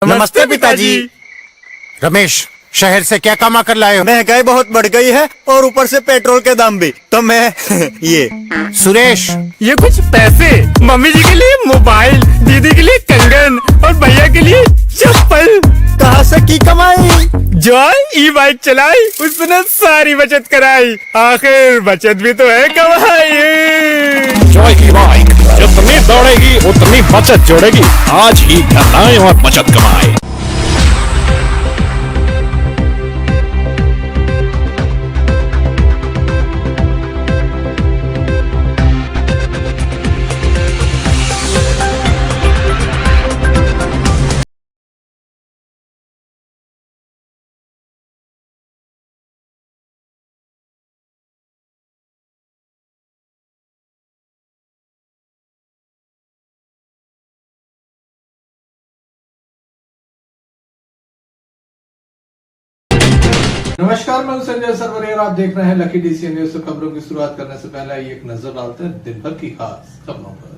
नमस्ते पिताजी। रमेश, शहर से क्या कमा कर लाए हो? महंगाई बहुत बढ़ गई है और ऊपर से पेट्रोल के दाम भी, तो मैं ये। सुरेश, ये कुछ पैसे मम्मी जी के लिए मोबाइल, दीदी के लिए कंगन और भैया के लिए चप्पल। कहाँ से की कमाई? जो ई बाइक चलाई उसने सारी बचत कराई, आखिर बचत भी तो है कमाई। जॉय की बाइक जितनी दौड़ेगी उतनी बचत जोड़ेगी। आज ही घर आए और बचत कमाए। नमस्कार, मैं हूं संजय सरवरिया। आप देख रहे हैं लकी डीसी न्यूज। खबरों की शुरुआत करने से पहले आइए एक नजर डालते हैं दिन भर की खास खबरों पर।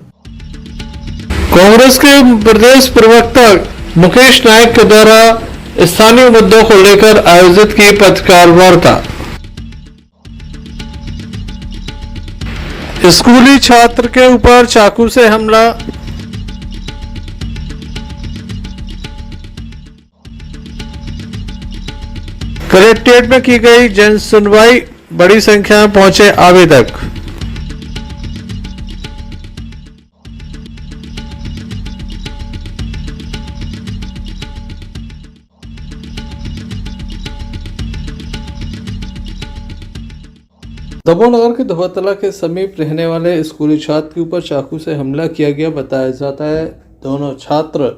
कांग्रेस के प्रदेश प्रवक्ता मुकेश नायक के द्वारा स्थानीय मुद्दों को लेकर आयोजित की पत्रकार वार्ता। स्कूली छात्र के ऊपर चाकू से हमला। कलेक्ट्रेट में की गई जन सुनवाई, बड़ी संख्या में पहुंचे आवेदक। दमोह नगर के धोबातला के समीप रहने वाले स्कूली छात्र के ऊपर चाकू से हमला किया गया बताया जाता है। दोनों छात्र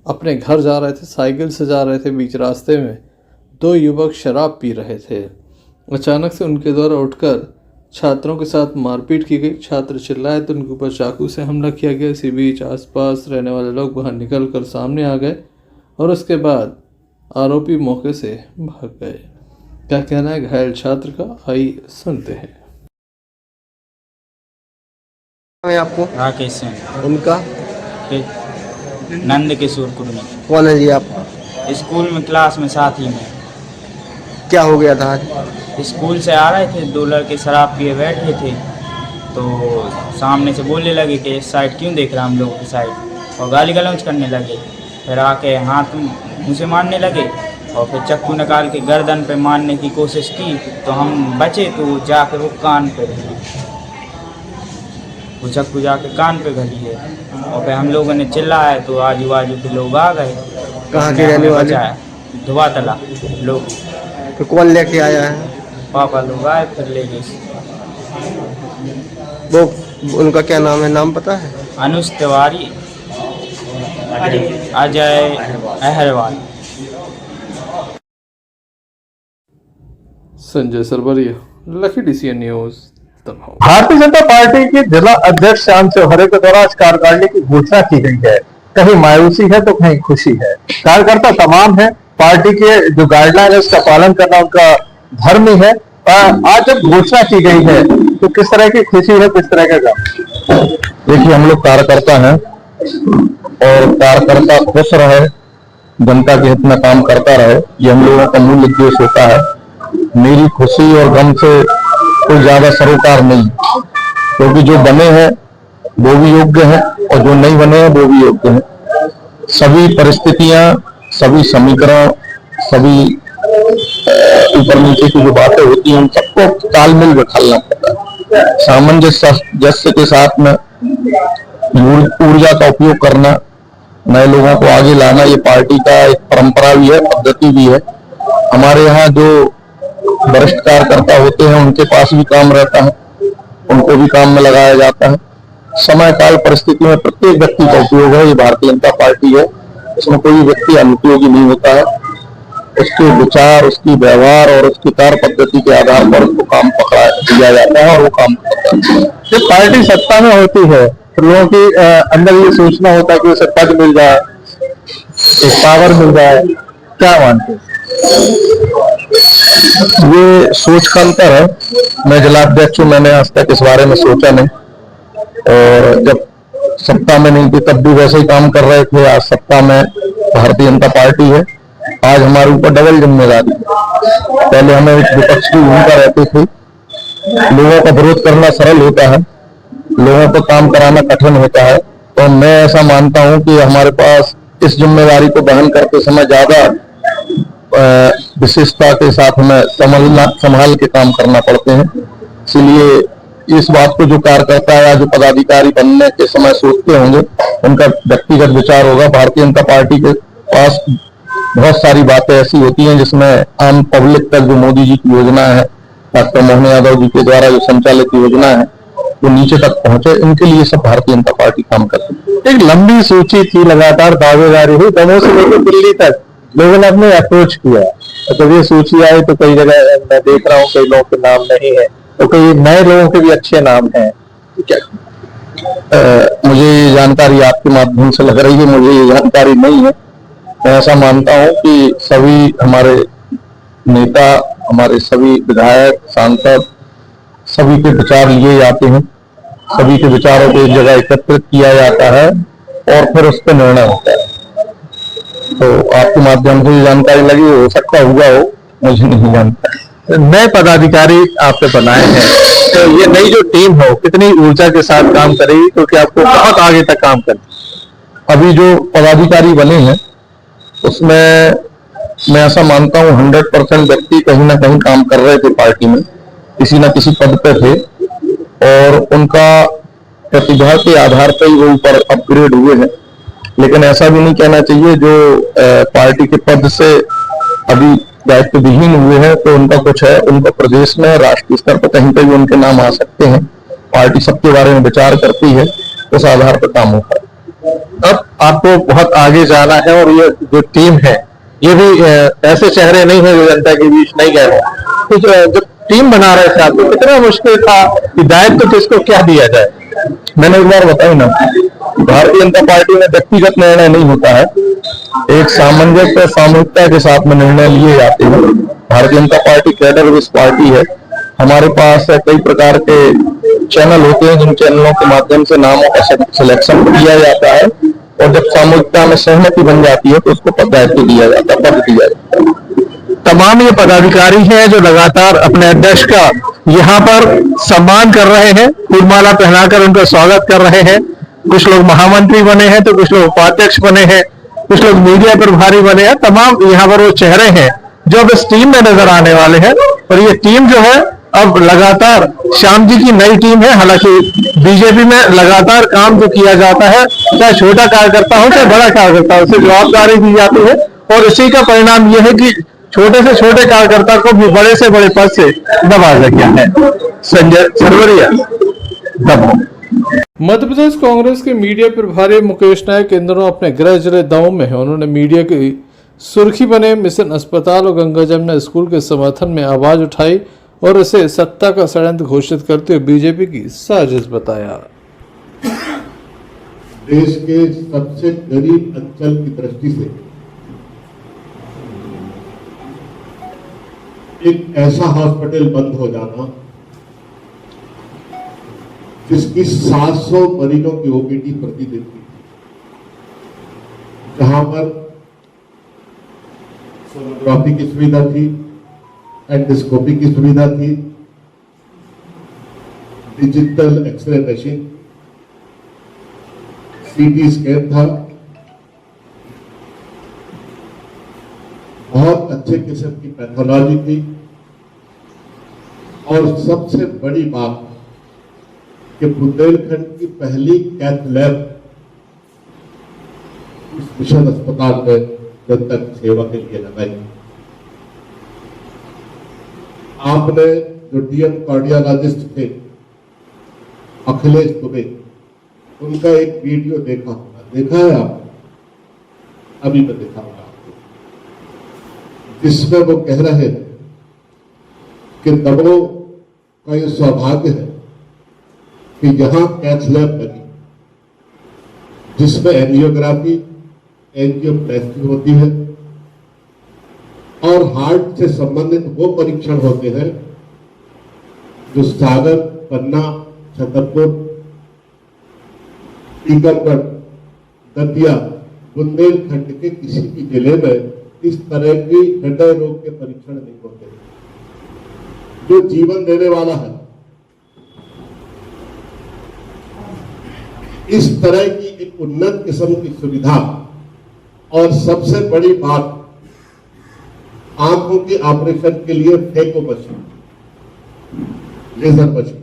अपने घर जा रहे थे, साइकिल से जा रहे थे। बीच रास्ते में दो युवक शराब पी रहे थे। अचानक से उनके द्वारा उठकर छात्रों के साथ मारपीट की गई। छात्र चिल्लाए तो उनके ऊपर चाकू से हमला किया गया। इसी बीच आसपास रहने वाले लोग बाहर निकलकर सामने आ गए और उसके बाद आरोपी मौके से भाग गए। क्या कहना है घायल छात्र का, आइए सुनते हैं। आपको राकेश सिंह, उनका नंद किशोर कुर्मी। कौन है जी आपका? स्कूल में क्लास में साथ ही में। क्या हो गया था आज? स्कूल से आ रहे थे, दो लड़के शराब पिए बैठे थे तो सामने से बोलने लगे कि इस साइड क्यों देख रहा हम लोगों की साइड, और गाली गलौज करने लगे। फिर आके हाथ मुँह से मारने लगे और फिर चक्कू निकाल के गर्दन पे मारने की कोशिश की तो हम बचे, तो जाके वो कान पे घली, वो चक्कू जाके कान पे घली है। और फिर हम लोगों ने चिल्लाया तो आजू बाजू के लोग आ गए। कहाँ के रहने वाले? धोबातला लोग। तो कौन लेके आया है? पापा लोग आए फिर ले गए। वो उनका क्या नाम है, नाम पता है? Anuj Tiwari, Ajay Aharwal. Sanjay Sarwariya, Lucky DC News. Bharatiya Janata party के जिला अध्यक्ष श्याम चौहरे के द्वारा आज कार्यकारिणी की घोषणा की गई है। कहीं मायूसी है तो कहीं खुशी है। कार्यकर्ता तमाम है, पार्टी के जो गाइडलाइन है उसका पालन करना उनका धर्म ही है। आज जब घोषणा की गई है तो किस तरह की खुशी है, किस तरह का गम? देखिए, हम लोग कार्यकर्ता हैं और कार्यकर्ता खुश रहे, जनता के हित में काम करता रहे, ये हम लोगों का मूल उद्देश्य होता है। मेरी खुशी और गम से कोई ज्यादा सरोकार नहीं, क्योंकि जो बने हैं वो भी योग्य हैं और जो नहीं बने हैं वो भी योग्य हैं। सभी परिस्थितियां, सभी समीकरण, सभी ऊपर नीचे की जो बातें होती हैं उन सबको तालमेल बिठाना पड़ता है। सामंजस्य के साथ में ऊर्जा का उपयोग करना, नए लोगों को आगे लाना, ये पार्टी का एक परंपरा भी है, पद्धति भी है। हमारे यहाँ जो वरिष्ठ कार्यकर्ता होते हैं उनके पास भी काम रहता है, उनको भी काम में लगाया जाता है। समय काल परिस्थिति में प्रत्येक व्यक्ति का उपयोग है। ये भारतीय जनता पार्टी है, इसमें कोई व्यक्ति अनुपयोगी नहीं होता है। उसके विचार, उसकी व्यवहार और उसकी कार्य पद्धति के आधार पर उसको काम पकड़ा दिया जाता है और वो काम करता है। जब पार्टी सत्ता में होती है तो लोगों के अंदर ये सोचना होता है कि उसे पद मिल जाए, एक पावर मिल जाए। क्या मानते हैं? ये सोच का अंतर है। मैं जिलाध्यक्ष हूँ, मैंने आज तक इस बारे में सोचा नहीं। और जब सत्ता में नहीं थे तब भी वैसे ही काम कर रहे थे, आज सत्ता में भारतीय जनता पार्टी है। आज हमारे ऊपर डबल जिम्मेदारी है। पहले हमें विपक्ष की भूमिका रहती थी। लोगों का विरोध करना सरल होता है, लोगों को काम कराना कठिन होता है। तो मैं ऐसा मानता हूं कि हमारे पास इस जिम्मेदारी को वहन करते समय ज्यादा विशेषता के साथ हमें संभाल के काम करना पड़ते हैं। इसलिए इस बात को जो कार्यकर्ता या जो पदाधिकारी बनने के समय सोचते होंगे, उनका व्यक्तिगत विचार होगा। भारतीय जनता पार्टी के पास बहुत सारी बातें ऐसी होती हैं जिसमें आम पब्लिक तक जो मोदी जी की योजना है, डॉक्टर मोहन यादव जी के द्वारा जो संचालित योजना है, वो नीचे तक पहुंचे, इनके लिए सब भारतीय जनता पार्टी काम करती है। एक लंबी सूची थी, लगातार दावेदारी हुई, दमोह से लेकर दिल्ली तक लोगों ने अपने अप्रोच किया। जब ये सूची आई तो कई जगह मैं देख रहा हूँ कई लोगों के नाम नहीं है, तो कई नए लोगों के भी अच्छे नाम हैं। क्या मुझे ये जानकारी आपके माध्यम से लग रही है, मुझे ये जानकारी नहीं है। मैं ऐसा मानता हूं कि सभी हमारे नेता, हमारे सभी विधायक, सांसद, सभी के विचार लिए जाते हैं, सभी के विचारों को एक जगह एकत्रित किया जाता है और फिर उस पर निर्णय होता है। तो आपके माध्यम से जानकारी लगी, हो सकता हुआ हो, मुझे नहीं जानता। नए पदाधिकारी आपने बनाए हैं, तो ये नई जो टीम हो कितनी ऊर्जा के साथ काम करेगी, क्योंकि आपको बहुत आगे तक काम करना। अभी जो पदाधिकारी बने हैं उसमें मैं ऐसा मानता हूँ 100% व्यक्ति कहीं ना कहीं काम कर रहे थे पार्टी में, किसी न किसी पद पे थे और उनका प्रतिभा के आधार पर ही वो ऊपर अपग्रेड हुए हैं। लेकिन ऐसा भी नहीं कहना चाहिए जो पार्टी के पद से अभी दायित्व विहीन हुए हैं तो उनका कुछ है, उनका प्रदेश में राष्ट्रीय स्तर पर कहीं पर भी उनके नाम आ सकते हैं। पार्टी सबके बारे में विचार करती है, उस आधार पर काम होता है। अब आपको बहुत आगे जाना है और ये जो टीम है ये भी ऐसे चेहरे नहीं है जो जनता के बीच नहीं गए हैं। तो जब टीम बना रहे थे आपको कितना मुश्किल था कि दायित्व किसको क्या दिया जाए? मैंने एक बार बताया ना, भारतीय जनता पार्टी में व्यक्तिगत निर्णय नहीं होता है, एक सामंजस्य सामूहिकता के साथ में निर्णय लिए जाते हैं। भारतीय Janata party cadre based party है। हमारे पास कई प्रकार के चैनल होते हैं जिन चैनलों के माध्यम से नामों का सिलेक्शन किया जाता है और जब सामूहिकता में सहमति बन जाती है तो उसको दायित्व दिया जाता है, पद दिया जाता है। तमाम ये पदाधिकारी हैं जो लगातार अपने अध्यक्ष का यहाँ पर सम्मान कर रहे हैं, फूलमाला पहनाकर उनका स्वागत कर रहे हैं। कुछ लोग महामंत्री बने हैं तो कुछ लोग उपाध्यक्ष बने हैं, कुछ लोग मीडिया प्रभारी बने हैं। तमाम यहाँ पर वो चेहरे हैं जो अब इस टीम में नजर आने वाले हैं और ये टीम जो है अब लगातार श्याम जी की नई टीम है। हालांकि बीजेपी में लगातार काम जो किया जाता है, चाहे छोटा कार्यकर्ता हो चाहे बड़ा कार्यकर्ता हो, उसे जवाबदारी दी जाती है और इसी का परिणाम यह है कि छोटे से छोटे कार्यकर्ता को भी बड़े से बड़े पद से नवाजा गया है। संजय सरवरिया, दमोह। मध्य प्रदेश कांग्रेस के मीडिया प्रभारी मुकेश नायक इन दिनों अपने गृह जिले दमोह में है। उन्होंने मीडिया की सुर्खी बने मिशन अस्पताल और गंगा जमुना स्कूल के समर्थन में आवाज उठाई और इसे सत्ता का षड्यंत्र घोषित करते हुए बीजेपी की साजिश बताया। देश के सबसे गरीब अंचल की दृष्टि से एक ऐसा हॉस्पिटल बंद हो जाना जिसकी 700 मरीजों की ओपीडी प्रतिदिन की, जहां पर सोनोग्राफी की सुविधा थी, एंडोस्कोपी की सुविधा थी, digital x-ray machine, CT scan था, बहुत अच्छे किस्म की पैथोलॉजी थी और सबसे बड़ी बात कि बुंदेलखंड की पहली कैथ लैब इस मिशन अस्पताल में जनता की सेवा के लिए लगाई। आपने जो डीएम कार्डियोलॉजिस्ट थे अखिलेश दुबे, उनका एक वीडियो देखा होगा, देखा है आप? अभी मैं देखा होगा आपको, जिसमें वो कह रहे हैं कि दमोह का ये सौभाग्य है कि यहां कैथ लैब लगी जिसमें एंजियोग्राफी, एंजियोप्लास्टी होती है और हार्ट से संबंधित वो परीक्षण होते हैं जो सागर, पन्ना, छतरपुर टीकमगढ़, दतिया, बुंदेलखंड के किसी भी जिले में इस तरह की हृदय रोग के परीक्षण नहीं होते जो जीवन देने वाला है। इस तरह की एक उन्नत किस्म की सुविधा और सबसे बड़ी बात, आंखों के ऑपरेशन के लिए फेको मशीन, लेजर मशीन,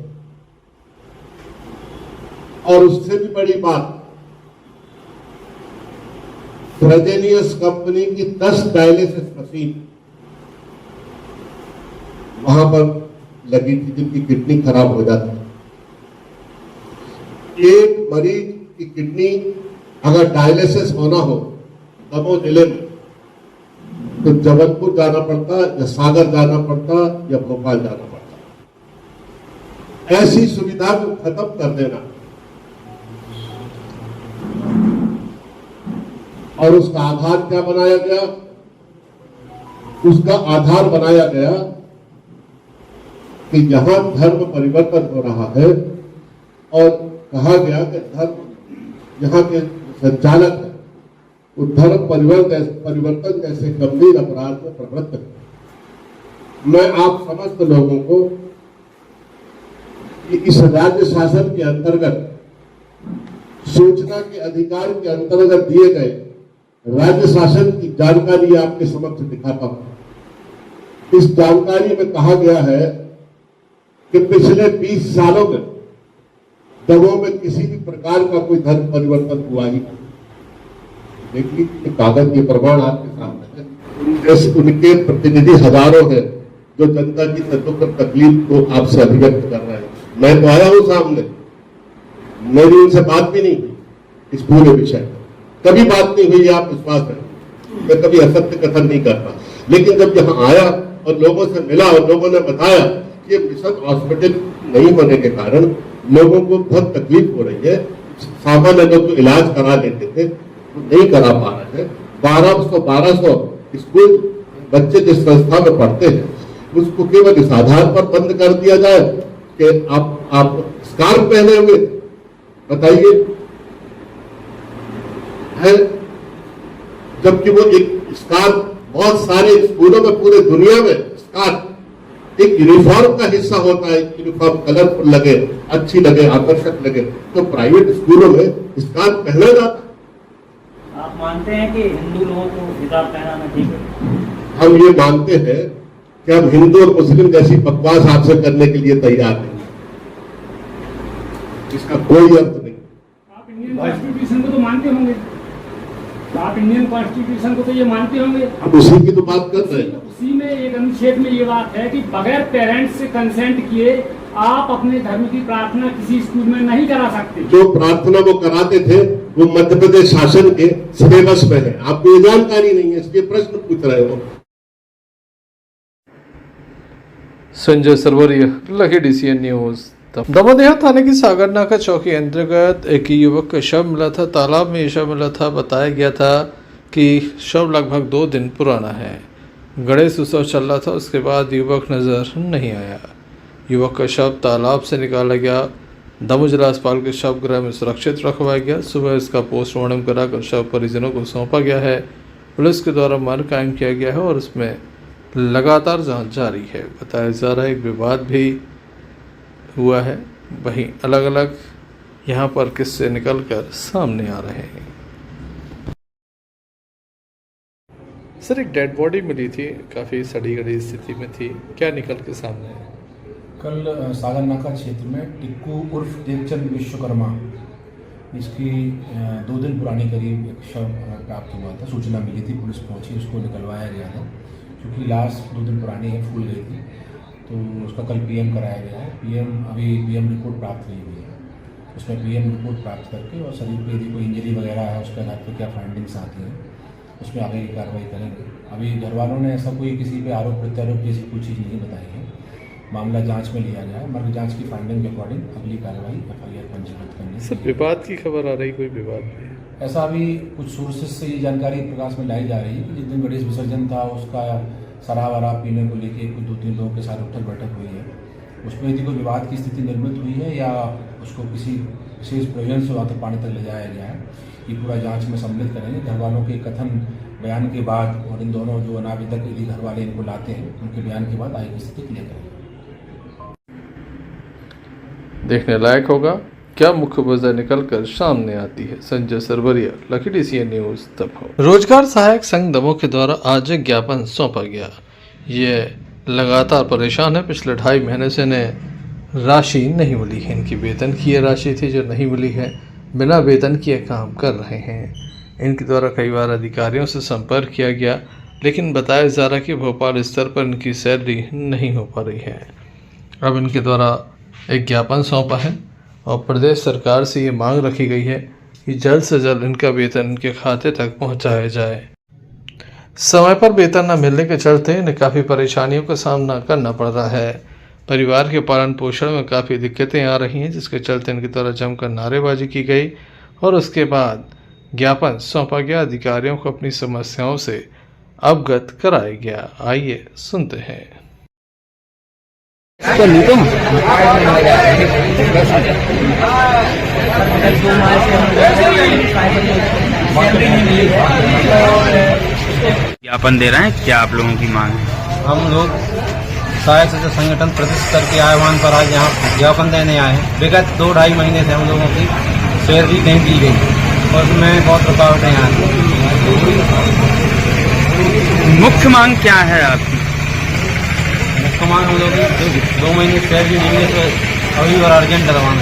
और उससे भी बड़ी बात, फ्रेजेनियस कंपनी की 10 डायलिसिस मशीन वहां पर लगी थी जिनकी किडनी खराब हो जाती है। एक मरीज की किडनी अगर डायलिसिस होना हो दमोह जिले में तो जबलपुर जाना पड़ता या सागर जाना पड़ता या भोपाल जाना पड़ता। ऐसी सुविधा को खत्म कर देना और उसका आधार क्या बनाया गया? उसका आधार बनाया गया कि यहां धर्म परिवर्तन हो रहा है और कहा गया कि धर्म यहाँ के संचालक है वो धर्म परिवर्तन जैसे गंभीर अपराध में प्रवृत्त है। मैं आप समस्त लोगों को इस राज्य शासन के अंतर्गत सूचना के अधिकार के अंतर्गत दिए गए राज्य शासन की जानकारी आपके समक्ष दिखाता हूं। इस जानकारी में कहा गया है कि पिछले 20 सालों में दमोह में किसी भी प्रकार का कोई धर्म परिवर्तन हुआ ही नहीं। देखिए कागज के प्रमाण आपके सामने है। जैसे उनके प्रतिनिधि हजारों हैं जो जनता की दुख तकलीफ को आपसे अभिव्यक्त कर रहे हैं। मैं तो आया हूं सामने, मेरी उनसे बात भी नहीं हुई इस पूरे विषय में, कभी बात नहीं हुई, आप विश्वास करें। मैं कभी असत्य कथन नहीं करता, लेकिन जब यहाँ आया और लोगों से मिला और लोगों ने बताया कि ये मिशन हॉस्पिटल नहीं होने के कारण लोगों को बहुत तकलीफ हो रही है, सामान्य लोग तो इलाज करा लेते थे वो नहीं करा पा रहे हैं। 1200 स्कूल बच्चे जिस संस्था में पढ़ते हैं उसको केवल इस आधार पर बंद कर दिया जाए कि आप स्कार्फ पहने हुए बताइए है, जबकि वो एक स्कार्फ बहुत सारे स्कूलों में पूरे दुनिया में स्कार्फ एक यूनिफॉर्म का हिस्सा होता है। यूनिफॉर्म कलरफुल लगे, अच्छी लगे, आकर्षक लगे, तो प्राइवेट स्कूलों में स्कार्फ पहना जाता। आप मानते हैं कि हिंदू लोगों को हिजाब पहनाना ठीक है? हम ये मानते हैं कि हम हिंदू और मुस्लिम जैसी बकवास आपसे करने के लिए तैयार नहीं, इसका कोई अर्थ नहीं। आप इंडियन कॉन्स्टिट्यूशन को तो मानते होंगे, आप इंडियन कॉन्स्टिट्यूशन को तो ये मानते होंगे। हम उसी की तो बात कर रहे हैं। उसी में एक अनुच्छेद में ये बात है कि बगैर पेरेंट्स से कंसेंट किए आप अपने धर्म की प्रार्थना किसी स्कूल में नहीं करा सकते। जो प्रार्थना वो कराते थे वो मध्य प्रदेश शासन के सिलेबस में है, आपको ये जानकारी नहीं है, इसलिए प्रश्न पूछ रहे हो। Sanjay Sarwariya, Lucky DCN news. Damoh थाने की सागरनाका चौकी अंतर्गत एक युवक का शव मिला था। तालाब में ये शव मिला था। बताया गया था कि शव लगभग 2 दिन पुराना है। गणेश उत्सव चल रहा था, उसके बाद युवक नज़र नहीं आया। युवक का शव तालाब से निकाला गया। दमोह जिला अस्पताल के शव गृह में सुरक्षित रखवाया गया। सुबह इसका पोस्टमार्टम कराकर शव परिजनों को सौंपा गया है। पुलिस के द्वारा मार्ग कायम किया गया है और उसमें लगातार जांच जारी है। बताया जा रहा है एक विवाद भी हुआ है। वहीं अलग अलग यहाँ पर किस्से निकलकर सामने आ रहे हैं। सर, एक डेड बॉडी मिली थी, काफ़ी सड़ी गड़ी स्थिति में थी, क्या निकल के सामने है? कल सागरनाका क्षेत्र में टिक्कू उर्फ देवचंद विश्वकर्मा, इसकी 2 दिन पुरानी करीब एक शव प्राप्त हुआ था। सूचना मिली थी, पुलिस पहुंची, उसको निकलवाया गया था। क्योंकि लाश 2 दिन पुरानी है, फूल गई थी, तो उसका कल PM कराया गया है। PM रिपोर्ट प्राप्त नहीं हुई है। उसमें PM रिपोर्ट प्राप्त करके और शरीर पे यदि कोई इंजरी वगैरह है उसके आधार पर क्या फाइंडिंग्स आती हैं उसमें आगे की कार्रवाई करेंगे। अभी घर वालों ने ऐसा कोई किसी पे आरोप प्रत्यारोप जैसी कोई चीज़ नहीं बताई है। मामला जांच में लिया गया है। मर्ग जांच की फाइंडिंग के अकॉर्डिंग अगली कार्रवाई FIR पंजीकृत करनी। सर, विवाद की खबर आ रही, कोई विवाद नहीं? ऐसा अभी कुछ सोर्सेज से ये जानकारी प्रकाश में लाई जा रही है कि जिस दिन गणेश विसर्जन था उसका शराब वराब पीने को लेके कुछ 2-3 लोगों के साथ उठक बैठक हुई है। उसमें यदि कोई विवाद की स्थिति निर्मित हुई है या उसको किसी विशेष प्रयोजन से वहाँ तक पानी तक ले जाया गया है। ये पूरा जांच में सम्मिलित करेंगे। घर वालों के कथन बयान के बाद और इन दोनों जो अनावेदक यदि घर वाले इनको लाते हैं उनके बयान के बाद आगे की स्थिति क्लियर करेंगे। देखने लायक होगा क्या मुख्य वजह निकलकर सामने आती है। Sanjay Sarwariya, Lucky DCN news Damoh. रोजगार सहायक संघ दमोह के द्वारा आज एक ज्ञापन सौंपा गया। ये लगातार परेशान है, पिछले 2.5 महीने से इन्हें राशि नहीं मिली है। इनकी वेतन की ये राशि थी जो नहीं मिली है, बिना वेतन किए काम कर रहे हैं। इनके द्वारा कई बार अधिकारियों से संपर्क किया गया, लेकिन बताया जा रहा कि भोपाल स्तर पर इनकी सैलरी नहीं हो पा रही है। अब इनके द्वारा एक ज्ञापन सौंपा है और प्रदेश सरकार से ये मांग रखी गई है कि जल्द से जल्द इनका वेतन इनके खाते तक पहुंचाया जाए। समय पर वेतन न मिलने के चलते इन्हें काफ़ी परेशानियों का सामना करना पड़ रहा है। परिवार के पालन पोषण में काफ़ी दिक्कतें आ रही हैं, जिसके चलते इनके द्वारा जमकर नारेबाजी की गई और उसके बाद ज्ञापन सौंपा गया। अधिकारियों को अपनी समस्याओं से अवगत कराया गया। आइए सुनते हैं। ज्ञापन दे रहे हैं, क्या आप लोगों की मांग है? हम लोग सहायक सदस्य संगठन प्रतिष्ठित स्तर के आह्वान पर आज यहाँ ज्ञापन देने आए हैं। विगत 2-2.5 महीने से हम लोगों की सैलरी नहीं दी गई और उसमें बहुत रुकावटें आ रही हैं। मुख्य मांग क्या है आपकी? मुख्य मांग हम लोग की 2 महीने सैलरी नहीं मिले तो अभी और अर्जेंट डलवाना।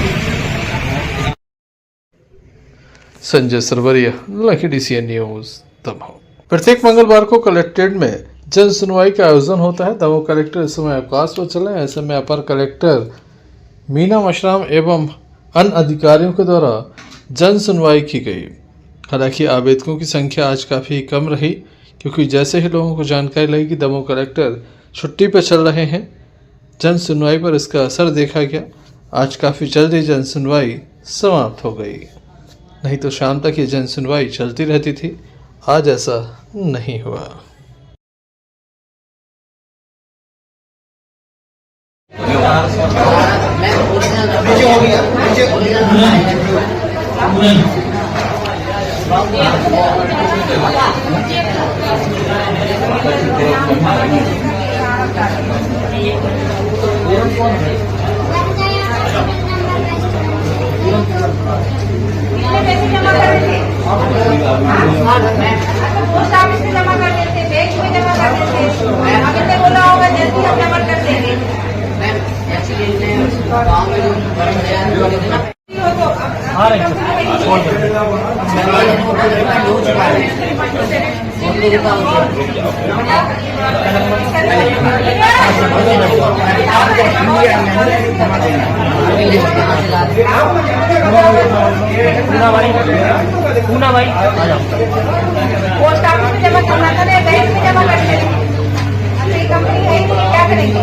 Sanjay Sarwariya, Lucky DCN news Damoh. प्रत्येक मंगलवार को कलेक्ट्रेट में जन सुनवाई का आयोजन होता है। दमोह कलेक्टर इस समय अवकाश पर चले हैं। ऐसे में अपर कलेक्टर मीना मशराम एवं अन्य अधिकारियों के द्वारा जन सुनवाई की गई। हालांकि आवेदकों की संख्या आज काफ़ी कम रही, क्योंकि जैसे ही लोगों को जानकारी लगी कि दमोह कलेक्टर छुट्टी पर चल रहे हैं, जन सुनवाई पर इसका असर देखा गया। आज काफ़ी जल्दी जन सुनवाई समाप्त हो गई, नहीं तो शाम तक ये जन सुनवाई चलती रहती थी। आज ऐसा नहीं हुआ। पोस्ट ऑफिस में जमा कर देते, बैंक में जमा कर देते। अगर से बोला होगा जल्दी हम जमा कर देंगे। पोस्ट ऑफिस में जमा करना था, बैंक में जमा कर देंगे। अपनी कंपनी है कि क्या करेंगे?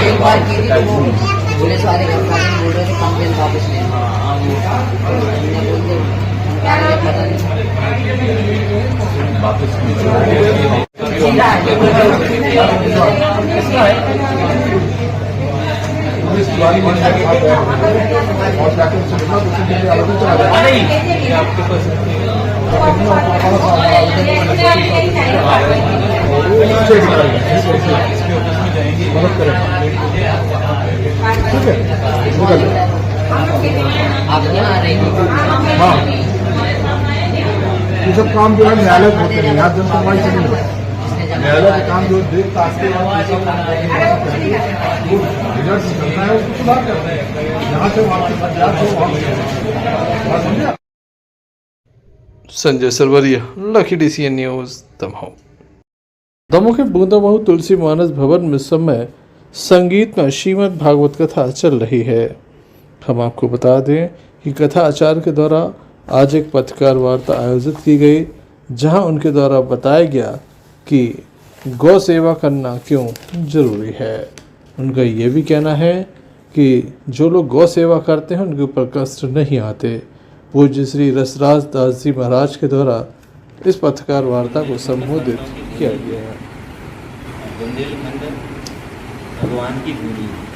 एक बार की थी तो वो पुलिस वाले बोल रहे थे कंप्लेन वापस ले। हाँ, ये सब काम जो है न्यायालय होते हैं, यहाँ जन सुनवाई चली है। न्यायालय के काम जो देख ताक के रिजल्ट करना है उसको सुधार करना है। यहाँ से वहाँ से पंचायत से वहाँ समझे। Sanjay Sarwariya, Lucky DCN news Damoh. Damoh के बूंदाबहू तुलसी मानस भवन में समय संगीत में श्रीमद् भागवत कथा चल रही है। हम आपको बता दें कि कथा आचार्य के द्वारा आज एक पत्रकार वार्ता आयोजित की गई, जहां उनके द्वारा बताया गया कि गौ सेवा करना क्यों जरूरी है। उनका ये भी कहना है कि जो लोग गौ सेवा करते हैं उनके ऊपर कष्ट नहीं आते। पूज्य श्री रसराज दास जी महाराज के द्वारा इस पत्रकार वार्ता को संबोधित किया गया है। बुंदेलखंड भगवान की भूमि है।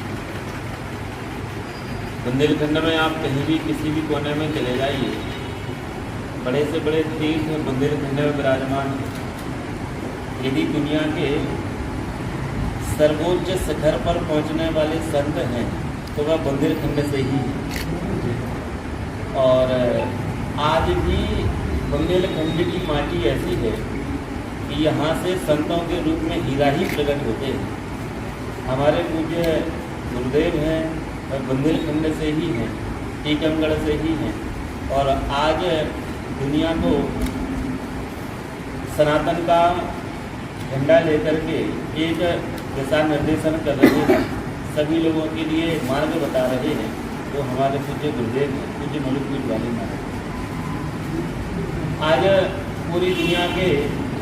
बुंदेलखंड में आप कहीं भी किसी भी कोने में चले जाइए, बड़े से बड़े तीर्थ बुंदेलखंड में विराजमान है। यदि दुनिया के सर्वोच्च शिखर पर पहुंचने वाले संत हैं तो वह बुंदेलखंड से ही है। और आज भी बुंदेलखंड की माटी ऐसी है कि यहाँ से संतों के रूप में हीरा ही प्रकट होते हैं। हमारे पूज्य गुरुदेव हैं वह बुंदेलखंड से ही हैं, टीकमगढ़ से ही हैं। और आज दुनिया को सनातन का झंडा लेकर के एक दिशा निर्देशन कर रहे हैं, सभी लोगों के लिए मार्ग बता रहे हैं, तो हमारे पूज्य गुरुदेव हैं, पूज्य मलुकपुर वाले महाराज। आज पूरी दुनिया के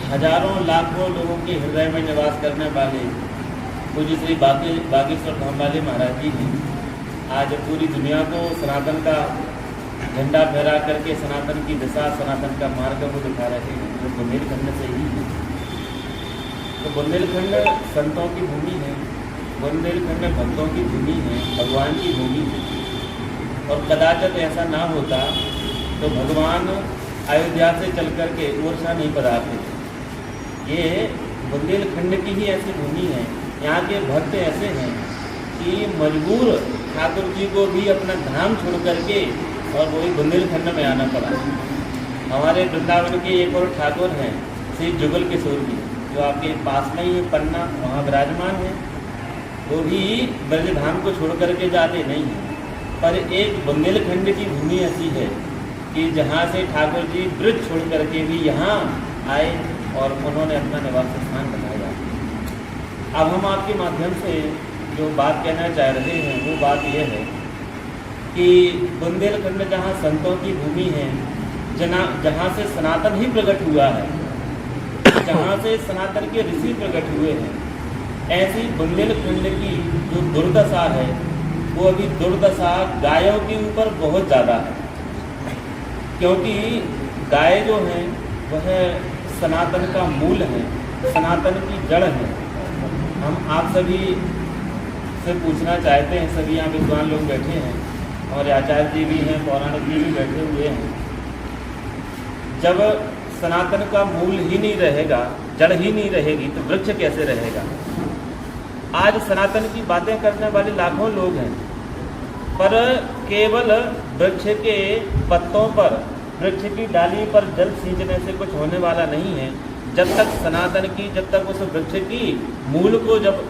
हजारों लाखों लोगों के हृदय में निवास करने वाले पूज्य श्री बागेश्वर धाम वाले महाराज जी हैं। आज पूरी दुनिया को सनातन का झंडा फहरा करके सनातन की दिशा, सनातन का मार्ग को दिखा रहे हैं, जो बुंदेलखंड से ही है। तो बुंदेलखंड संतों की भूमि है, बुंदेलखंड भक्तों की भूमि है, भगवान की भूमि है। और कदाचित ऐसा ना होता तो भगवान अयोध्या से चल कर के ओरछा नहीं पधारते थे। ये बुंदेलखंड की ही ऐसी भूमि है, यहाँ के भक्त ऐसे हैं कि मजबूर ठाकुर जी को भी अपना धाम छोड़ करके और वही बुंदेलखंड में आना पड़ा। हमारे वृंदावन के एक और ठाकुर हैं श्री जुगल किशोर जी, जो आपके पास में ही पन्ना वहाँ विराजमान है। वो भी ब्रजधाम को छोड़ करके जाते नहीं हैं, पर एक बुंदेलखंड की भूमि ऐसी है कि जहाँ से ठाकुर जी ब्रज छोड़ करके भी यहाँ आए और उन्होंने अपना निवास स्थान बनाया। अब हम आपके माध्यम से जो बात कहना चाह रहे हैं वो बात यह है कि बुंदेलखंड जहाँ संतों की भूमि है, जहाँ से सनातन ही प्रकट हुआ है, जहाँ से सनातन के ऋषि प्रकट हुए हैं, ऐसी बुंदेलखंड की जो दुर्दशा है वो अभी दुर्दशा गायों के ऊपर बहुत ज़्यादा है। क्योंकि गाय जो है वह सनातन का मूल है, सनातन की जड़ है। हम आप सभी से पूछना चाहते हैं, सभी यहाँ विद्वान लोग बैठे हैं और आचार्य जी भी हैं, पौराणिक जी भी बैठे हुए हैं। जब सनातन का मूल ही नहीं रहेगा, जड़ ही नहीं रहेगी, तो वृक्ष कैसे रहेगा? आज सनातन की बातें करने वाले लाखों लोग हैं, पर केवल वृक्ष के पत्तों पर, वृक्ष की डाली पर जल सींचने से कुछ होने वाला नहीं है। जब तक सनातन की, जब तक उस वृक्ष की मूल को जब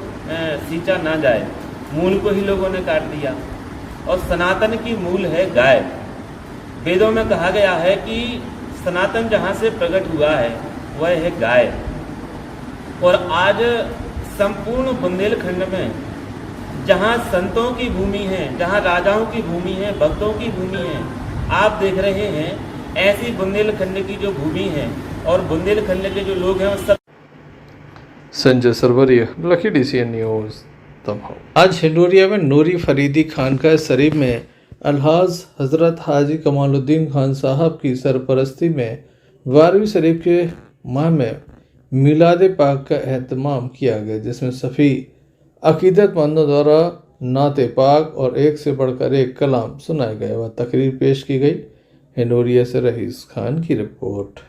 सींचा ना जाए, मूल को ही लोगों ने काट दिया। और सनातन की मूल है गाय। वेदों में कहा गया है कि सनातन जहाँ से प्रकट हुआ है वह है गाय। और आज संपूर्ण बुंदेलखंड में जहाँ संतों की भूमि है, जहाँ राजाओं की भूमि है, भक्तों की भूमि है, आप देख रहे हैं ऐसी बुंदेलखंड की जो भूमि है और बुंदेलखंड के जो लोग हैं वो सब। Sanjay Sarwariya, Lucky DCN news, Damoh. आज हिंडोरिया में नूरी फरीदी खानका शरीफ में अलहाज हज़रत हाजी कमालुद्दीन खान साहब की सरपरस्ती में 12वीं शरीफ के माह में मिलाद पाक का एहतमाम किया गया, जिसमें सफ़ी अकीदतमंदों द्वारा नाते पाक और एक से बढ़कर एक कलाम सुनाए गए व तकरीर पेश की गई। हिंडोरिया से रईस खान की रिपोर्ट।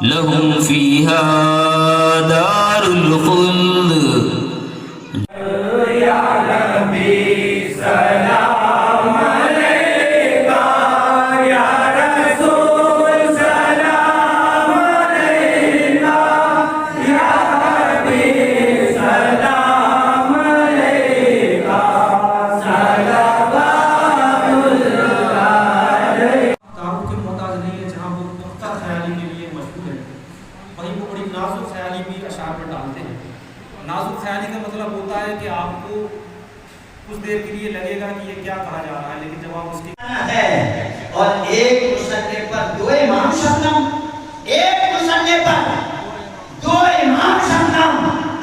लहुम फीहा दारुल खुल्द। या नबी सलाम अलैका, या रसूल सलाम अलैका, या हबीब सलाम अलैका, सलावत नाजुक ख्याली भी अशार में डालते हैं। नाजुक ख्याली का मतलब होता है कि आपको कुछ देर के लिए लगेगा कि ये क्या कहा जा रहा है, लेकिन जब आप उसकी है और एक मुसल्ले पर दो इमाम शबनम, एक मुसल्ले पर दो इमाम शबनम,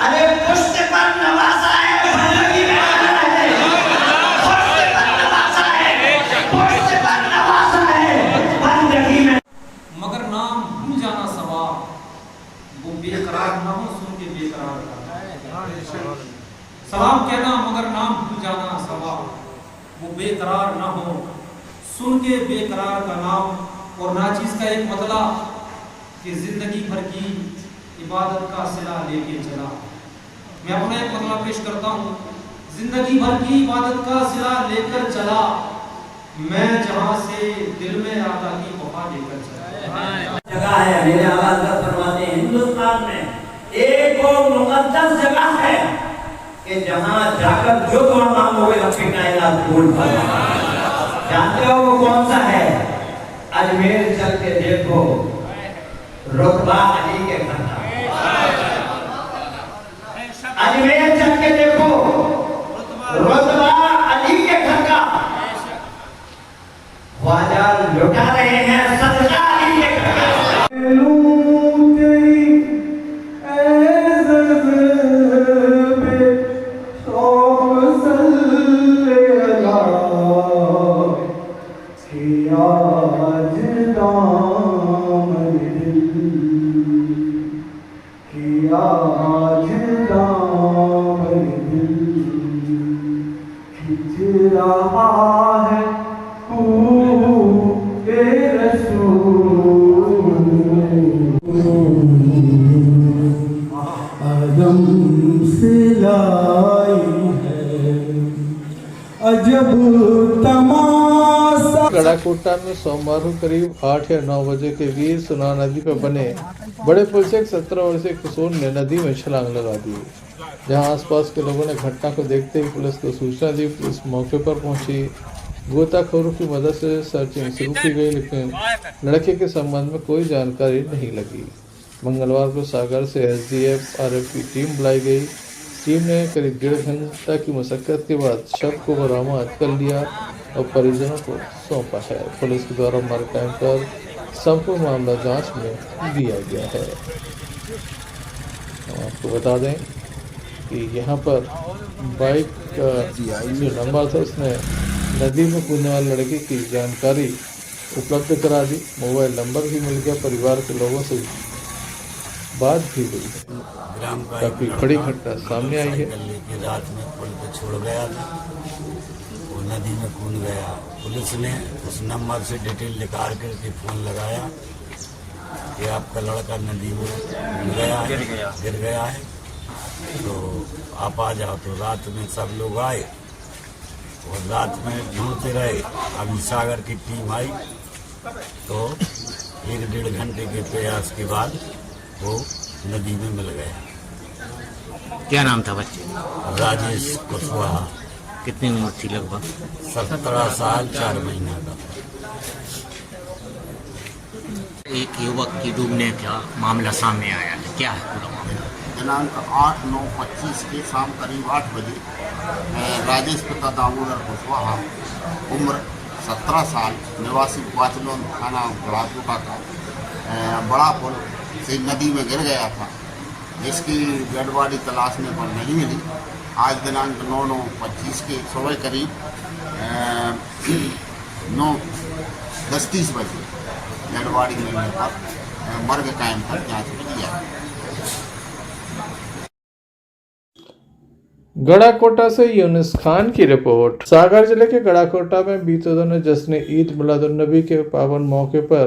अरे पुश्त पर नवाजा है, बंदगी में आना है, पुश्त पर नवाजा है, पुश्त पर नवाजा है, बंदगी में। मगर नाम भूल जाना सवाब, वो बेकरार ना हो सुन के बेकरार का सवाब कहना, मगर नाम भूल जाना सवाब, वो बेकरार ना हो सुन के बेकरार का नाम। और नाचीज का एक मतला कि जिंदगी भर की इबादत का सिला लेके चला। मैं अपना एक मतला पेश करता हूँ, जिंदगी भर की इबादत का सिला लेकर चला, मैं जहाँ से दिल में आता की वफा लेकर चला। जगह है, मेरे आवाज का फरमाते हैं, हिंदुस्तान में एक वो मुकद्दस जगह है कि जहाँ जाकर जो दुआ मांगोगे रब्बे कायनात कबूल फरमा। जानते हो वो कौन सा है? अजमेर चल के देखो, रुतबा अली के घर का। अजमेर चल के देखो, रुतबा अली के घर का। ख्वाजा लुटा रहे हैं सदका अली के घर का। गड़ाकोटा में सोमवार को करीब 8 या 9 बजे के वीर सुना नदी पर बने बड़े पुल से एक 17 वर्षीय किशोर ने नदी में छलांग लगा दी, जहां आसपास के लोगों ने घटना को देखते ही पुलिस को सूचना दी। पुलिस मौके पर पहुंची, गोताखोरों की मदद से सर्चिंग शुरू की गई, लेकिन लड़के के संबंध में कोई जानकारी नहीं लगी। मंगलवार को सागर से SDF RF की टीम बुलाई गई। टीम ने करीब 1.5 घंटा की मशक्कत के बाद शव को बरामद कर लिया और परिजनों को सौंपा है। पुलिस के द्वारा मरकाम पर संपूर्ण मामला जांच में दिया गया है। आपको बता दें कि यहाँ पर बाइक का जो नंबर था उसने नदी में कूदने वाले लड़के की जानकारी उपलब्ध करा दी। मोबाइल नंबर भी मिल गया। परिवार के लोगों से बात भी हुई है। काफी बड़ी घटना सामने आई है। रात में पुल पे छोड़ गया था, वो नदी में कूद गया। पुलिस ने उस नंबर से डिटेल निकाल करके फोन लगाया कि आपका लड़का नदी में गिर गया है, तो आप आ जाओ। तो रात में सब लोग आए और रात में ढूंढते रहे। अभी सागर की टीम आई तो 1-1.5 घंटे के प्रयास के बाद वो नदी में मिल गया। क्या नाम था बच्चे? राजेश कुशवाहा। कितनी उम्र थी लगभग? 17 साल 4 महीना का। एक युवक की डूबने का मामला सामने आया है, क्या है पूरा मामला? दिनांक 8/9/25 के शाम करीब 8 बजे राजेश पिता दामोदर कुशवाहा, उम्र 17 साल, निवासी पाचलोन थाना गड़ाकोटा का, बड़ा पुल से नदी में गिर गया था, जिसकी डेड बॉडी तलाशने पर नहीं मिली। आज दिनांक 9/9/25 के सुबह करीब 9:10-30 बजे डेड बॉडी मिलने पर मर्ग कायम पर जांच में लिया। गड़ाकोटा से यूनुस खान की रिपोर्ट। सागर जिले के गड़ाकोटा में बीते दिनों जश्न ईद मिलादुन्नबी के पावन मौके पर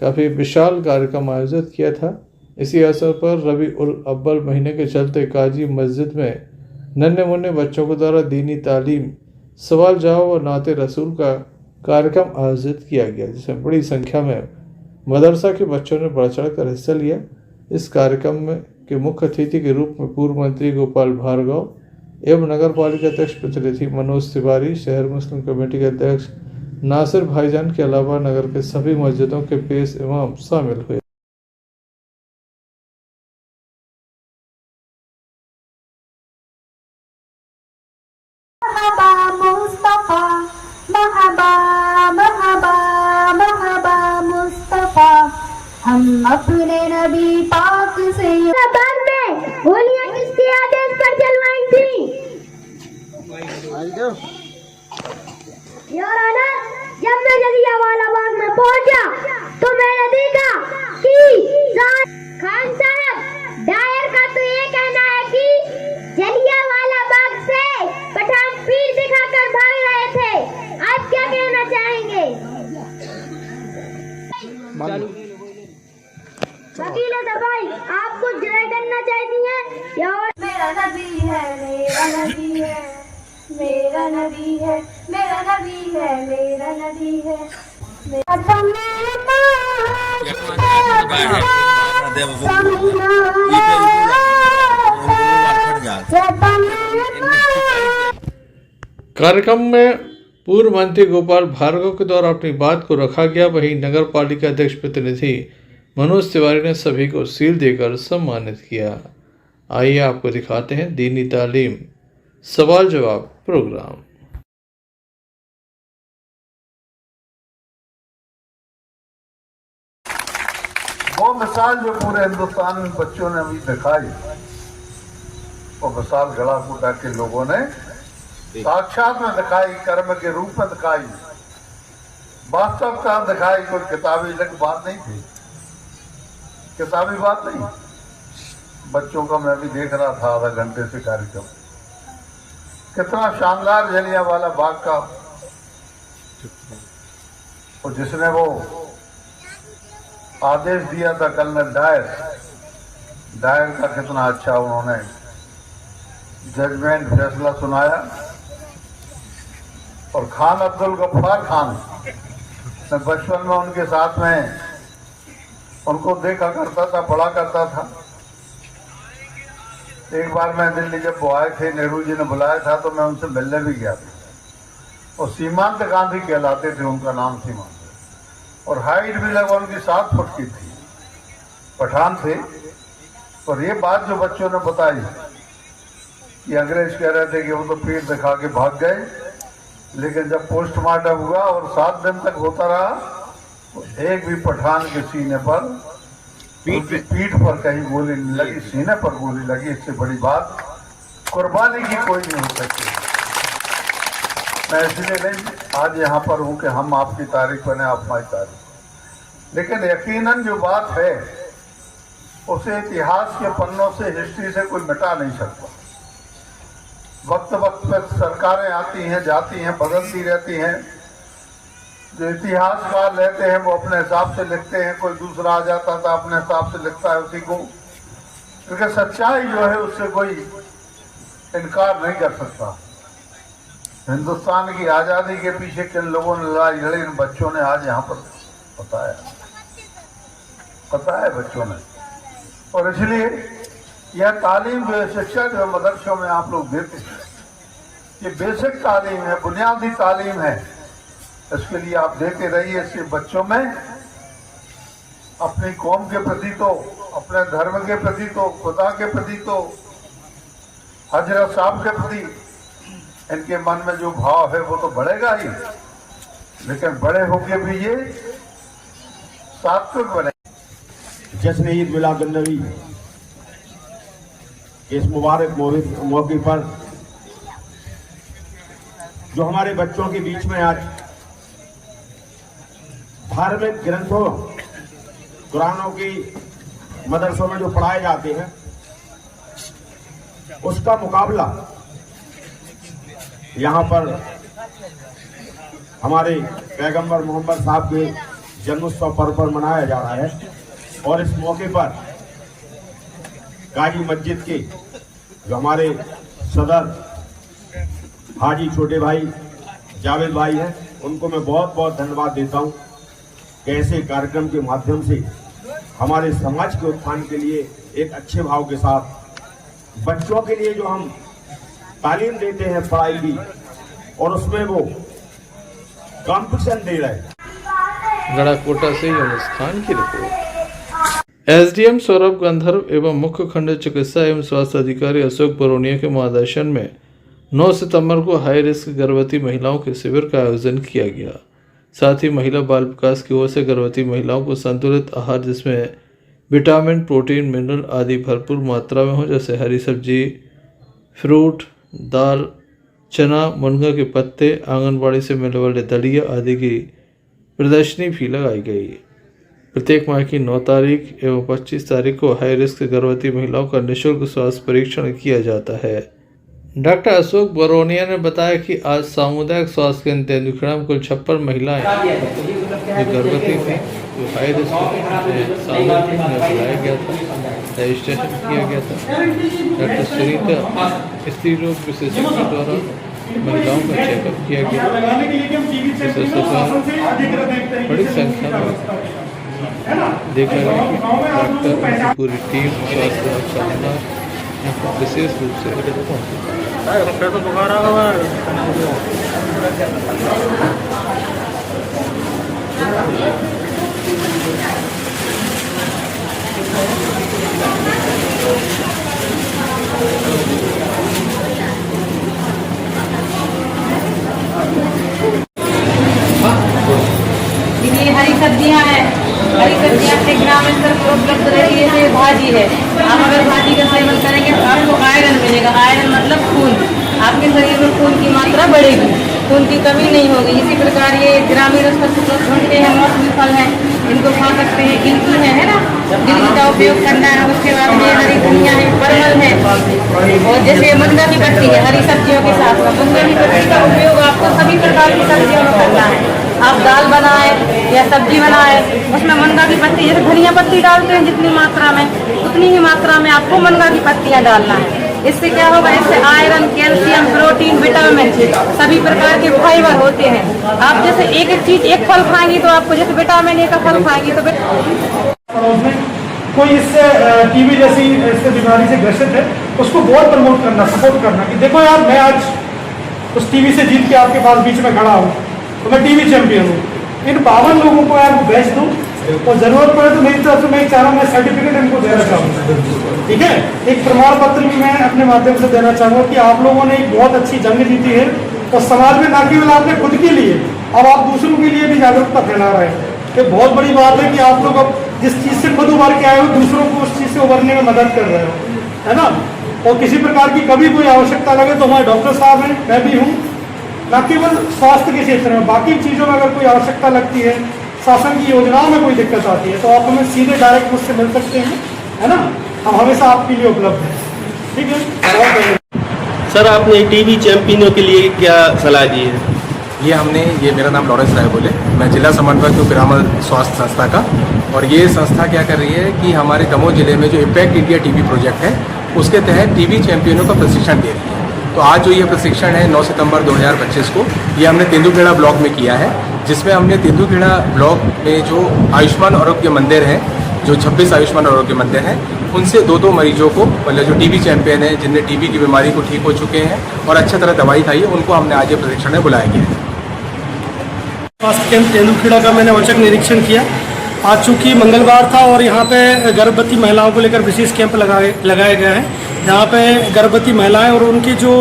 काफ़ी विशाल कार्यक्रम आयोजित किया था। इसी अवसर पर रबी उल अव्वल महीने के चलते काजी मस्जिद में नन्हे मुन्ने बच्चों के द्वारा दीनी तालीम, सवाल जवाब और नाते रसूल का कार्यक्रम आयोजित किया गया, जिसमें बड़ी संख्या में मदरसा के बच्चों ने बढ़ चढ़ कर हिस्सा लिया। इस कार्यक्रम में के मुख्य अतिथि के रूप में पूर्व मंत्री गोपाल भार्गव एवं नगर पालिका अध्यक्ष प्रतिनिधि मनोज तिवारी, शहर मुस्लिम कमेटी के अध्यक्ष नासिर भाईजान के अलावा नगर के सभी मस्जिदों के पेश इमाम शामिल हुए। मरहबा मरहबा मरहबा मुस्तफा हम अपने नबी पाक से बाद में गोलियां किसके आदेश पर चलवाई थी? योर ऑनर, जब मैं जलियांवाला बाग में पहुंचा तो मैंने देखा कि खान साहब, डायर का तो ये कहना है कि जलियांवाला बाग से पठान पीर दिखाकर भाग रहे थे। आप क्या कहना चाहेंगे? वकील दबाई, आप कुछ राय करना चाहती हैं? मेरा नबी है, मेरा नबी है, मेरा नबी है, मेरा नबी है, मेरा नबी है। कार्यक्रम में पूर्व मंत्री गोपाल भार्गव के द्वारा अपनी बात को रखा गया। वहीं नगर पालिका अध्यक्ष प्रतिनिधि मनोज तिवारी ने सभी को सील देकर सम्मानित किया। आइए आपको दिखाते हैं दीनी तालीम सवाल जवाब प्रोग्राम। वो मिसाल जो पूरे हिंदुस्तान में बच्चों ने अभी दिखाई, वो मिसाल गला कूटा के लोगों ने साक्षात में दिखाई, कर्म के रूप में दिखाई, वास्तवता दिखाई। कोई किताबी बात नहीं थी, किताबी बात नहीं। बच्चों का मैं भी देख रहा था आधा घंटे से कार्यक्रम, कितना शानदार जलियांवाला बाग का, और जिसने वो आदेश दिया था कर्नल डायर का कितना अच्छा उन्होंने जजमेंट फैसला सुनाया। और खान अब्दुल गफ्फार खान, मैं बचपन में उनके साथ में उनको देखा करता था, पढ़ा करता था। एक बार मैं दिल्ली जब वो आए थे, नेहरू जी ने बुलाया था तो मैं उनसे मिलने भी गया था। और सीमांत गांधी कहलाते थे, उनका नाम सीमांत, और हाइट भी लगभग उनकी 7 फुट की थी, पठान थे। और ये बात जो बच्चों ने बताई कि अंग्रेज कह रहे थे कि वो तो पीठ दिखा के भाग गए, लेकिन जब पोस्टमार्टम हुआ और 7 दिन तक होता रहा तो एक भी पठान के सीने पर, पीठ पर कहीं गोली नहीं लगी, सीने पर गोली लगी। इससे बड़ी बात कुर्बानी की कोई नहीं हो सकती। मैं इसलिए नहीं आज यहाँ पर हूँ कि हम आपकी तारीफ बने, आप हमारी तारीफ, लेकिन यकीनन जो बात है उसे इतिहास के पन्नों से, हिस्ट्री से कोई मिटा नहीं सकता। वक्त वक्त पर सरकारें आती हैं, जाती हैं, बदलती रहती हैं। जो इतिहासकार रहते हैं वो अपने हिसाब से लिखते हैं, कोई दूसरा आ जाता था अपने हिसाब से लिखता है उसी को, क्योंकि सच्चाई जो है उससे कोई इनकार नहीं कर सकता। हिंदुस्तान की आज़ादी के पीछे किन लोगों ने लड़ाई लड़ी, इन बच्चों ने आज यहाँ पर बताया बच्चों ने। और इसलिए यह तालीम जो है, शिक्षा जो है मदरसों में आप लोग देते हैं, ये बेसिक तालीम है, बुनियादी तालीम है। इसके लिए आप देते रहिए। इससे बच्चों में अपनी कौम के प्रति तो, अपने धर्म के प्रति तो, खुदा के प्रति तो, हजरत साहब के प्रति इनके मन में जो भाव है वो तो बढ़ेगा ही, लेकिन बड़े होके भी ये सात्विक बने। जश्न ईद मिलादुन्नबी के इस मुबारक मौके पर जो हमारे बच्चों के बीच में आज धार्मिक ग्रंथों, कुरानों की मदरसों में जो पढ़ाए जाते हैं, उसका मुकाबला यहाँ पर हमारे पैगंबर मोहम्मद साहब के जन्मोत्सव पर्व पर मनाया जा रहा है। और इस मौके पर काजी मस्जिद के जो हमारे सदर हाजी छोटे भाई जावेद भाई हैं, उनको मैं बहुत बहुत धन्यवाद देता हूं कि ऐसे कार्यक्रम के माध्यम से हमारे समाज के उत्थान के लिए एक अच्छे भाव के साथ बच्चों के लिए जो हम तालीम देते हैं पढ़ाई की, और उसमें वो कॉम्पिटिशन दे रहे हैं। गढ़ाकोटा से यूनुस खान की रिपोर्ट। एसडीएम सौरभ गंधर्व एवं मुख्य खंड चिकित्सा एवं स्वास्थ्य अधिकारी अशोक बरोनिया के मार्गदर्शन में 9 सितंबर को हाई रिस्क गर्भवती महिलाओं के शिविर का आयोजन किया गया। साथ ही महिला बाल विकास की ओर से गर्भवती महिलाओं को संतुलित आहार जिसमें विटामिन, प्रोटीन, मिनरल आदि भरपूर मात्रा में हो, जैसे हरी सब्जी, फ्रूट, दाल, चना, मुनगा के पत्ते, आंगनबाड़ी से मिलने वाले दलिया आदि की प्रदर्शनी भी लगाई गई। प्रत्येक माह की 9 तारीख एवं 25 तारीख को हाई रिस्क गर्भवती महिलाओं का निःशुल्क स्वास्थ्य परीक्षण किया जाता है। डॉक्टर अशोक बरौनिया ने बताया कि आज सामुदायिक स्वास्थ्य केंद्र तेंदुखेड़ा में कुल 56 महिलाएं जो गर्भवती थी वो हाई रिस्क सामुदायिक में बुलाया गया था, रजिस्ट्रेशन किया गया था। डॉक्टर सुनीता स्त्री रोग विशेषज्ञ द्वारा महिलाओं का चेकअप किया गया। बड़ी संख्या में देखा गया कि डॉक्टर पूरी टीम स्वास्थ्य शानदार विशेष रूप से ये हरी सब्जियां हैं, हरी सब्जियां से ग्रामीण स्तर पर उपलब्ध रहती है। ये भाजी है, आप अगर भाजी का सेवन करेंगे तो आपको आयरन मिलेगा। आयरन मतलब खून, आपके शरीर में खून की मात्रा बढ़ेगी, खून की कमी नहीं होगी। इसी प्रकार ये ग्रामीण स्तर पर उपलब्ध होते हैं। मौसमी फल हैं, इनको खा सकते हैं। गिलकी है ना, गिलकी का उपयोग करना है। उसके बाद ये हरी धनिया है, परवल है, और जैसे मुनगा की पत्ती है, हरी सब्जियों के साथ में मुनगा की पत्ती का उपयोग आपको सभी प्रकार की सब्जियों में करना है। आप दाल बनाए या सब्जी बनाए, उसमें मुनगा की पत्ती, जैसे धनिया पत्ती डालते हैं जितनी मात्रा में, उतनी ही मात्रा में आपको मुनगा की पत्तियाँ डालना है। इससे क्या होगा, इससे आयरन, कैल्शियम, प्रोटीन, विटामिन सभी प्रकार के फाइबर होते हैं। आप जैसे एक एक चीज, एक फल खाएंगी तो आपको, जैसे विटामिन ए का फल खाएंगी तो कोई इससे टीबी जैसी इससे बीमारी से ग्रसित है, उसको बहुत प्रमोट करना, सपोर्ट करना कि देखो यार, मैं आज उस टीबी से जीत के आपके पास बीच में खड़ा हूँ, तो मैं टीबी चैंपियन हूँ। इन 52 लोगों को यार बेच दूँ, और जरूरत पड़े तो मेरी तरफ से मैं चाह रहा हूँ, मैं सर्टिफिकेट इनको देना चाहूँगा। ठीक है, एक प्रमाण पत्र भी मैं अपने माध्यम से देना चाहूँगा कि आप लोगों ने एक बहुत अच्छी जंग जीती है, और समाज में ना केवल आपने खुद के लिए, अब आप दूसरों के लिए भी जागरूकता फैला रहे हैं। ये बहुत बड़ी बात है कि आप लोग अब जिस चीज़ से खुद उभर के आए हो, दूसरों को उस चीज़ से उभरने में मदद कर रहे हो, है ना। और किसी प्रकार की कभी कोई आवश्यकता लगे तो हमारे डॉक्टर साहब हैं, मैं भी हूँ, न केवल स्वास्थ्य के क्षेत्र में, बाकी चीज़ों में अगर कोई आवश्यकता लगती है, शासन की योजनाओं में कोई दिक्कत आती है, तो आप हमें सीधे डायरेक्ट मुझसे मिल सकते हैं, है ना। हम हमेशा आपके लिए उपलब्ध हैं। ठीक है सर, आपने टीबी चैंपियनों के लिए क्या सलाह दी है? ये मेरा नाम लॉरेंस राय बोले, मैं जिला समन्वयक हूँ पिरामल स्वास्थ्य संस्था का। और ये संस्था क्या कर रही है कि हमारे दमोह जिले में जो इम्पैक्ट इंडिया टीबी प्रोजेक्ट है, उसके तहत टीबी चैंपियनों का प्रशिक्षण दे रही है। तो आज जो ये प्रशिक्षण है 9 सितंबर 2025 को, ये हमने तेंदुखेड़ा ब्लॉक में किया है, जिसमें हमने तेंदुखेड़ा ब्लॉक में जो आयुष्मान आरोग्य मंदिर है, जो 26 आयुष्मान आरोग्य मंदिर हैं, उनसे 2-2 मरीजों को, मतलब जो टीबी चैंपियन है, जिनने टीबी की बीमारी को ठीक हो चुके हैं और अच्छी तरह दवाई खाई है, उनको हमने आज ये प्रशिक्षण में बुलाया गया है। स्वास्थ्य केंद्र तेंदुखेड़ा का मैंने औचक निरीक्षण किया। आज चूँकि मंगलवार था और यहाँ पे गर्भवती महिलाओं को लेकर विशेष कैंप लगाया गया है, जहाँ पे गर्भवती महिलाएं और उनके जो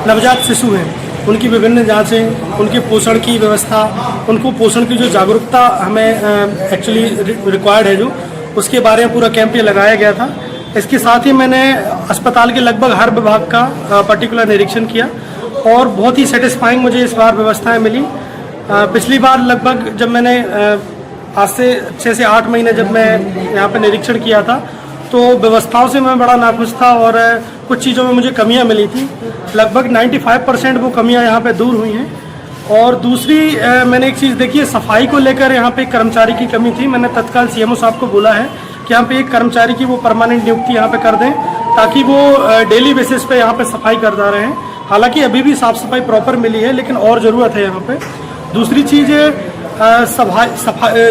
नवजात शिशु हैं, उनकी विभिन्न जांचें, उनके पोषण की व्यवस्था, उनको पोषण की जो जागरूकता हमें एक्चुअली रिक्वायर्ड है, जो उसके बारे में पूरा कैंप ये लगाया गया था। इसके साथ ही मैंने अस्पताल के लगभग हर विभाग का पर्टिकुलर निरीक्षण किया, और बहुत ही सेटिस्फाइंग मुझे इस बार व्यवस्थाएँ मिली। पिछली बार लगभग जब मैंने आज से 6 से 8 महीने जब मैं यहाँ पर निरीक्षण किया था, तो व्यवस्थाओं से मैं बड़ा नाखुश था और कुछ चीज़ों में मुझे कमियाँ मिली थी। लगभग 95% वो कमियाँ यहाँ पे दूर हुई हैं। और दूसरी मैंने एक चीज़ देखी है, सफाई को लेकर यहाँ पे एक कर्मचारी की कमी थी। मैंने तत्काल सीएमओ साहब को बोला है कि यहाँ पे एक कर्मचारी की वो परमानेंट नियुक्ति यहाँ पे कर दें, ताकि वो डेली बेसिस पे यहाँ पे सफाई करता रहें। हालांकि अभी भी साफ़ सफाई प्रॉपर मिली है, लेकिन और ज़रूरत है यहाँ पे। दूसरी चीज़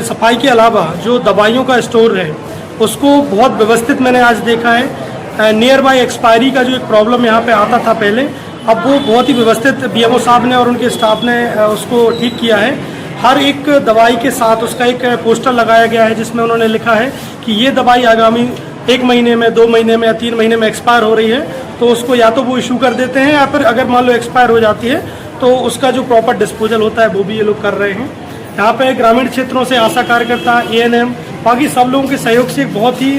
सफाई के अलावा जो दवाइयों का स्टोर है, उसको बहुत व्यवस्थित मैंने आज देखा है। नियर बाय एक्सपायरी का जो एक प्रॉब्लम यहाँ पे आता था पहले, अब वो बहुत ही व्यवस्थित बीएमओ साहब ने और उनके स्टाफ ने उसको ठीक किया है। हर एक दवाई के साथ उसका एक पोस्टर लगाया गया है, जिसमें उन्होंने लिखा है कि ये दवाई आगामी 1 महीने में, 2 महीने में या 3 महीने में एक्सपायर हो रही है, तो उसको या तो वो इशू कर देते हैं या फिर अगर मान लो एक्सपायर हो जाती है तो उसका जो प्रॉपर डिस्पोजल होता है वो भी ये लोग कर रहे हैं। यहाँ पे ग्रामीण क्षेत्रों से आशा कार्यकर्ता, ANM, बाकी सब लोगों के सहयोग से एक बहुत ही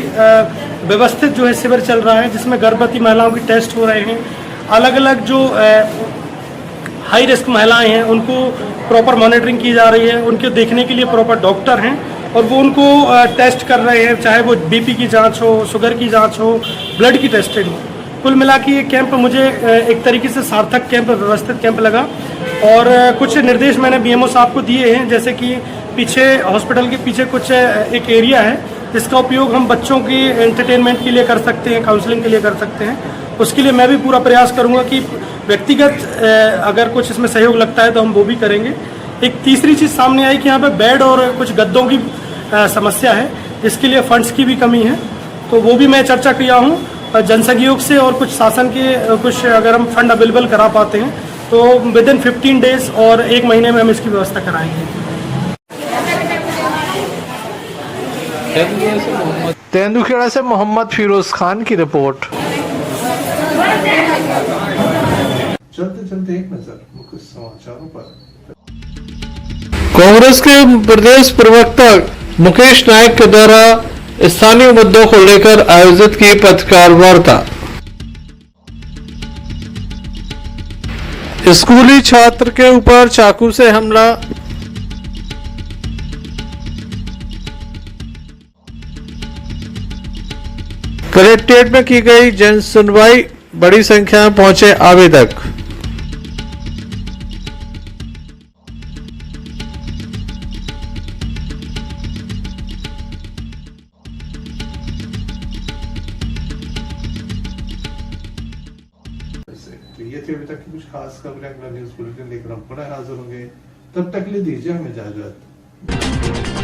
व्यवस्थित जो है शिविर चल रहा है, जिसमें गर्भवती महिलाओं की टेस्ट हो रहे हैं। अलग अलग जो हाई रिस्क महिलाएं हैं उनको प्रॉपर मॉनिटरिंग की जा रही है, उनके देखने के लिए प्रॉपर डॉक्टर हैं और वो उनको टेस्ट कर रहे हैं, चाहे वो BP की जांच हो, शुगर की जांच हो, ब्लड की टेस्टिंग हो। कुल मिला के ये कैंप मुझे एक तरीके से सार्थक कैंप, व्यवस्थित कैंप लगा और कुछ निर्देश मैंने BMO साहब को दिए हैं, जैसे कि पीछे हॉस्पिटल के पीछे कुछ एक एरिया है जिसका उपयोग हम बच्चों की एंटरटेनमेंट के लिए कर सकते हैं, काउंसलिंग के लिए कर सकते हैं। उसके लिए मैं भी पूरा प्रयास करूँगा कि व्यक्तिगत अगर कुछ इसमें सहयोग लगता है तो हम वो भी करेंगे। एक तीसरी चीज़ सामने आई कि यहाँ पे बेड और कुछ गद्दों की समस्या है, जिसके लिए फंड्स की भी कमी है, तो वो भी मैं चर्चा किया हूँ जनसहयोग से और कुछ शासन के कुछ अगर हम फंड अवेलेबल करा पाते हैं तो विदिन 15 डेज और 1 महीने में हम इसकी व्यवस्था कराएंगे। तेंदुखेड़ा से मोहम्मद फिरोज खान की रिपोर्ट। चलते चलते एक नजर मुख्य समाचारों पर। कांग्रेस के प्रदेश प्रवक्ता मुकेश नायक के द्वारा स्थानीय मुद्दों को लेकर आयोजित की पत्रकार वार्ता। स्कूली छात्र के ऊपर चाकू से हमला। कलेक्ट्रेट में की गई जन सुनवाई, बड़ी संख्या में पहुंचे आवेदक। तो ये थी अभी तक की कुछ खास खबरें। अगला न्यूज बुलेटिन लेकर हम पुनः हाजिर होंगे, तब तक के लिए दीजिए हमें इजाजत।